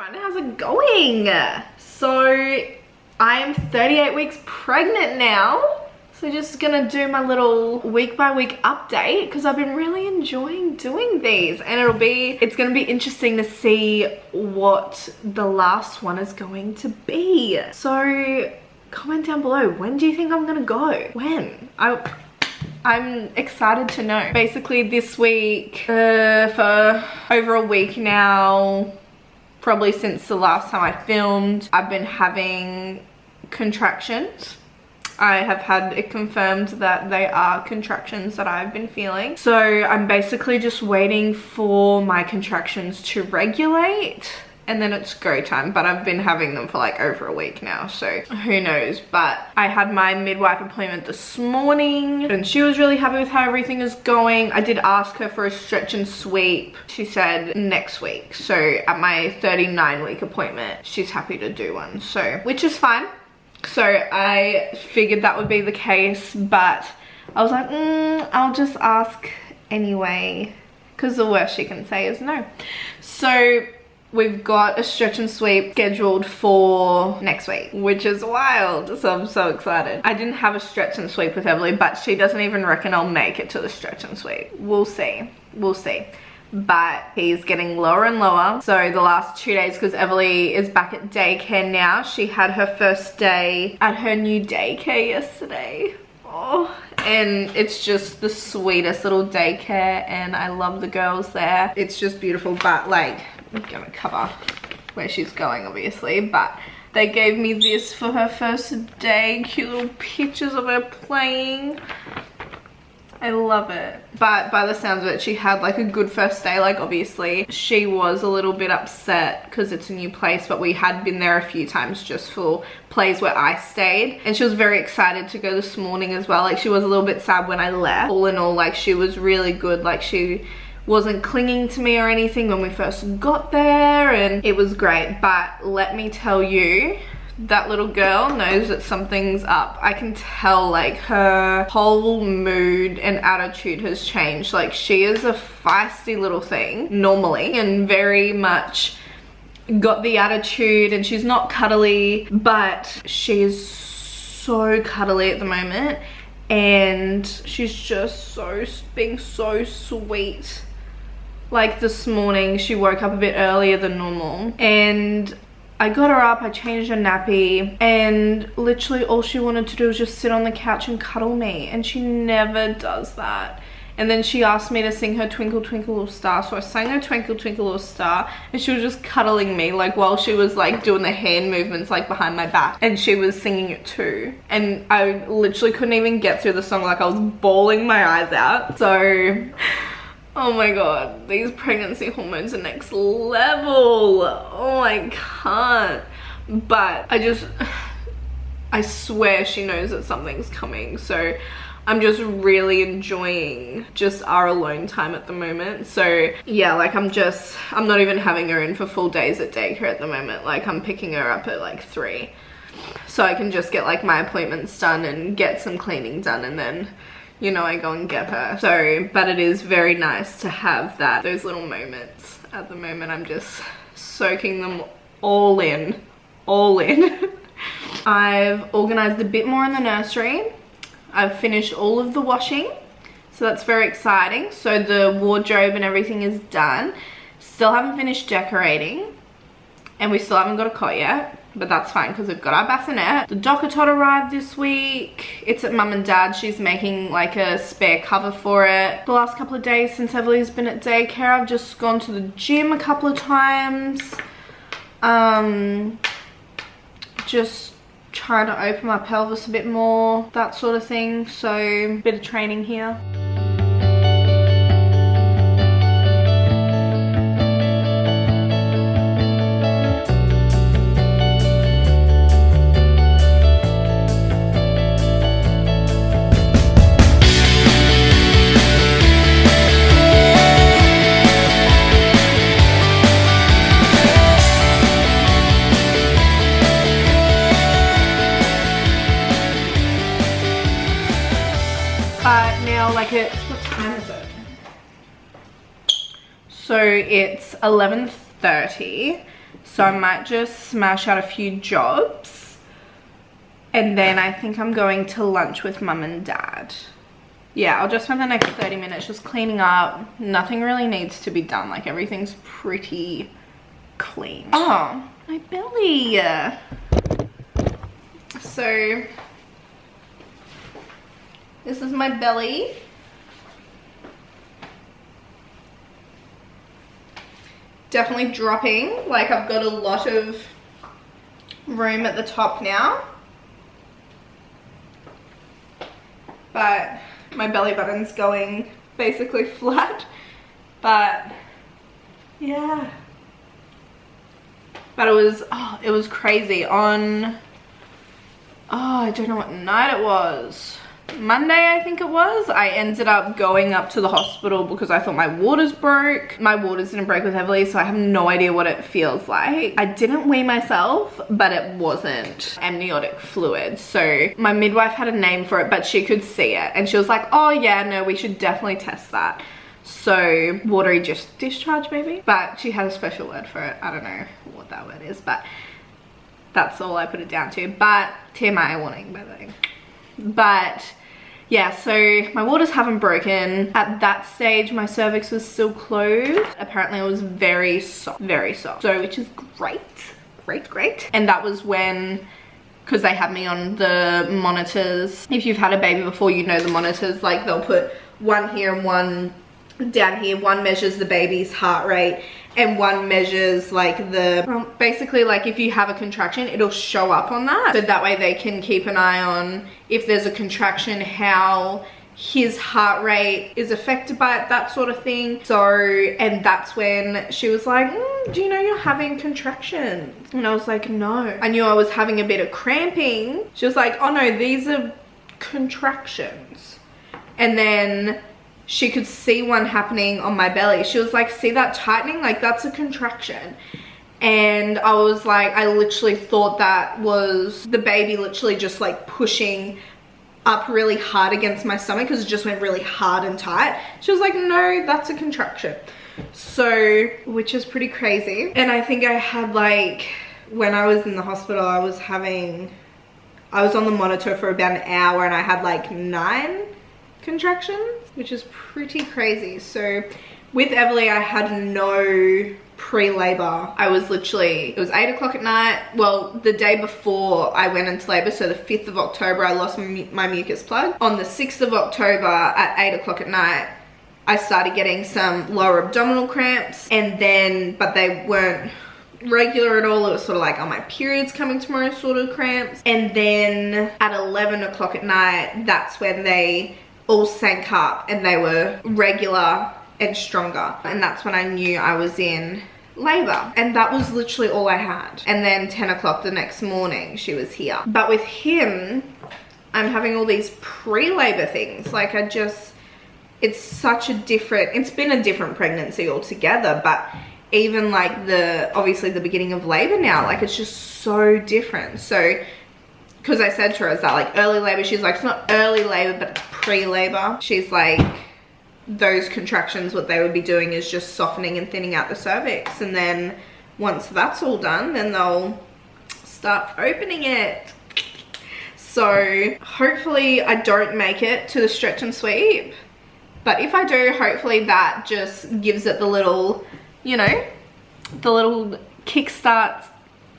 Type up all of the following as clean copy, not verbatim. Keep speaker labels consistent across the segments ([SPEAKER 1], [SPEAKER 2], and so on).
[SPEAKER 1] everyone, how's it going? So I am 38 weeks pregnant now, so just gonna do my little week by week update because I've been really enjoying doing these, and it's gonna be interesting to see what the last one is going to be. So comment down below, when do you think I'm gonna go? When? I'm excited to know. Basically this week, for over a week now, probably since the last time I filmed, I've been having contractions. I have had it confirmed that they are contractions that I've been feeling. So I'm basically just waiting for my contractions to regulate, and then it's go time. But I've been having them for like over a week now, so who knows. But I had my midwife appointment this morning and she was really happy with how everything is going. I did ask her for a stretch and sweep. She said next week. So at my 39-week appointment, she's happy to do one, so which is fine. So I figured that would be the case, but I was like, I'll just ask anyway, because the worst she can say is no. So we've got a stretch and sweep scheduled for next week, which is wild. So I'm so excited. I didn't have a stretch and sweep with Everly, but she doesn't even reckon I'll make it to the stretch and sweep. We'll see. We'll see. But he's getting lower and lower. So the last 2 days, because Everly is back at daycare now. She had her first day at her new daycare yesterday. Oh, and it's just the sweetest little daycare, and I love the girls there. It's just beautiful. But like, I'm gonna cover where she's going obviously, but they gave me this for her first day. Cute little pictures of her playing. I love it. But by the sounds of it, she had like a good first day. Like obviously she was a little bit upset because it's a new place, but we had been there a few times just for plays where I stayed, and she was very excited to go this morning as well. Like she was a little bit sad when I left. All in all, like she was really good. Like she wasn't clinging to me or anything when we first got there, and it was great. But let me tell you, that little girl knows that something's up. I can tell, like her whole mood and attitude has changed. Like she is a feisty little thing normally, and very much got the attitude, and she's not cuddly, but she is so cuddly at the moment, and she's just being so sweet. Like this morning she woke up a bit earlier than normal, and I got her up, I changed her nappy, and literally all she wanted to do was just sit on the couch and cuddle me, and she never does that. And then she asked me to sing her Twinkle Twinkle Little Star, so I sang her Twinkle Twinkle Little Star, and she was just cuddling me, like while she was like doing the hand movements like behind my back, and she was singing it too. And I literally couldn't even get through the song, like I was bawling my eyes out. So oh my god, these pregnancy hormones are next level. Oh, I can't. But I swear she knows that something's coming. So I'm just really enjoying just our alone time at the moment. So yeah, like I'm not even having her in for full days at daycare at the moment. Like I'm picking her up at like 3. So I can just get like my appointments done and get some cleaning done, and then, you know, I go and get her. So, but it is very nice to have those little moments. At the moment, I'm just soaking them all in, I've organized a bit more in the nursery. I've finished all of the washing, so that's very exciting. So the wardrobe and everything is done. Still haven't finished decorating, and we still haven't got a cot yet. But that's fine because we've got our bassinet. The Docatot arrived this week. It's at mum and dad. She's making like a spare cover for it. The last couple of days since Everly's been at daycare, I've just gone to the gym a couple of times. Just trying to open my pelvis a bit more, that sort of thing. So a bit of training here. Like what time is it? So it's 11:30. So I might just smash out a few jobs. And then I think I'm going to lunch with mum and dad. Yeah, I'll just spend the next 30 minutes just cleaning up. Nothing really needs to be done. Like, everything's pretty clean. Oh, my belly. So, this is my belly. Definitely dropping. Like, I've got a lot of room at the top now. But my belly button's going basically flat. But yeah. But it was crazy. On, I don't know what night it was. Monday, I think it was. I ended up going up to the hospital because I thought my waters broke. My waters didn't break with Heavily, so I have no idea what it feels like. I didn't wee myself, but it wasn't amniotic fluid. So my midwife had a name for it, but she could see it. And she was like, oh yeah, no, we should definitely test that. So watery just discharge maybe. But she had a special word for it. I don't know what that word is, but that's all I put it down to. But TMI warning, by the way. But yeah, so my waters haven't broken. At that stage, my cervix was still closed. Apparently it was very soft, so which is great. And that was when, because they had me on the monitors. If you've had a baby before, you know the monitors, like they'll put one here and one down here. One measures the baby's heart rate and one measures like the, basically like if you have a contraction, it'll show up on that. So that way they can keep an eye on if there's a contraction, how his heart rate is affected by it, that sort of thing. So, and that's when she was like, do you know you're having contractions? And I was like, no. I knew I was having a bit of cramping. She was like, oh no, these are contractions. And then she could see one happening on my belly. She was like, see that tightening? Like, that's a contraction. And I was like, I literally thought that was the baby literally just like pushing up really hard against my stomach because it just went really hard and tight. She was like, no, that's a contraction. So, which is pretty crazy. And I think I had like, when I was in the hospital, I was on the monitor for about an hour and I had like 9 contractions, which is pretty crazy. So with Everly, I had no pre-labor. I was literally, it was 8 o'clock at night. Well, the day before I went into labor, so the 5th of October, I lost my mucus plug. On the 6th of October at 8 o'clock at night, I started getting some lower abdominal cramps, and then, but they weren't regular at all. It was sort of like, oh, my period's coming tomorrow sort of cramps. And then at 11 o'clock at night, that's when they all sank up and they were regular and stronger. And that's when I knew I was in labor. And that was literally all I had. And then 10 o'clock the next morning, she was here. But with him, I'm having all these pre-labor things. Like it's such a different, it's been a different pregnancy altogether, but even like obviously the beginning of labor now, like it's just so different. So, because I said to her, is that like early labor? She's like, it's not early labor, but it's pre-labor. She's like, those contractions, what they would be doing is just softening and thinning out the cervix. And then once that's all done, then they'll start opening it. So hopefully I don't make it to the stretch and sweep. But if I do, hopefully that just gives it the little, you know, the little kickstart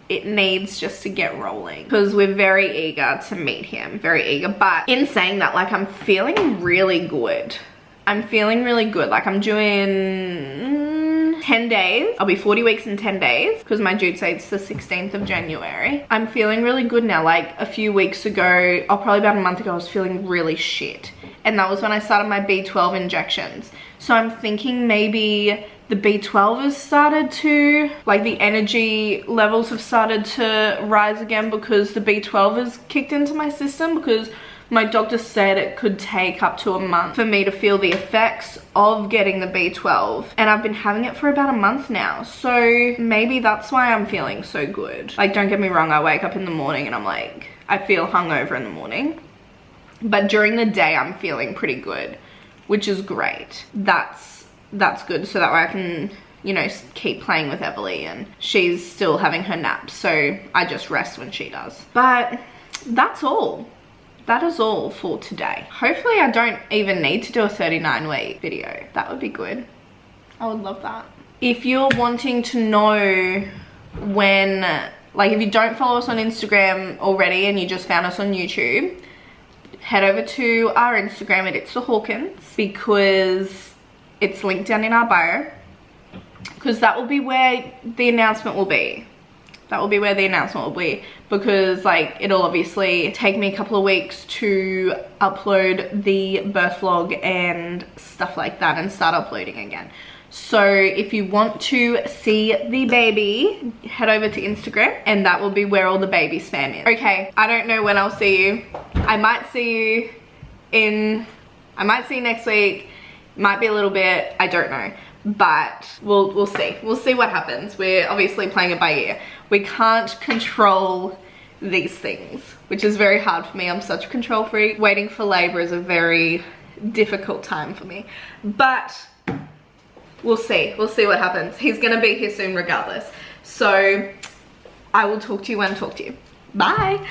[SPEAKER 1] it needs just to get rolling, because we're very eager to meet him, very eager. But in saying that, like, I'm feeling really good. I'm feeling really good. Like, I'm doing 10 days. I'll be 40 weeks in 10 days because my due date's the 16th of January. I'm feeling really good now. Like, a few weeks ago, or probably about a month ago, I was feeling really shit. And that was when I started my B12 injections. So I'm thinking maybe the B12 has started to, like, the energy levels have started to rise again because the B12 has kicked into my system, because my doctor said it could take up to a month for me to feel the effects of getting the B12. And I've been having it for about a month now. So maybe that's why I'm feeling so good. Like, don't get me wrong, I wake up in the morning and I'm like, I feel hungover in the morning. But during the day, I'm feeling pretty good, which is great. That's good. So that way I can, you know, keep playing with Everly, and she's still having her naps, so I just rest when she does. But that's all. That is all for today. Hopefully I don't even need to do a 39-week video. That would be good. I would love that. If you're wanting to know when, like if you don't follow us on Instagram already and you just found us on YouTube, head over to our Instagram at It's the Hawkins, because it's linked down in our bio, because that will be where the announcement will be. That will be where the announcement will be, because like it'll obviously take me a couple of weeks to upload the birth vlog and stuff like that and start uploading again. So if you want to see the baby, head over to Instagram, and that will be where all the baby spam is. Okay, I don't know when I'll see you. I might see you next week. Might be a little bit, I don't know. But we'll see. We'll see what happens. We're obviously playing it by ear. We can't control these things, which is very hard for me. I'm such a control freak. Waiting for labor is a very difficult time for me. But we'll see. We'll see what happens. He's gonna be here soon regardless. So I will talk to you when I talk to you. Bye.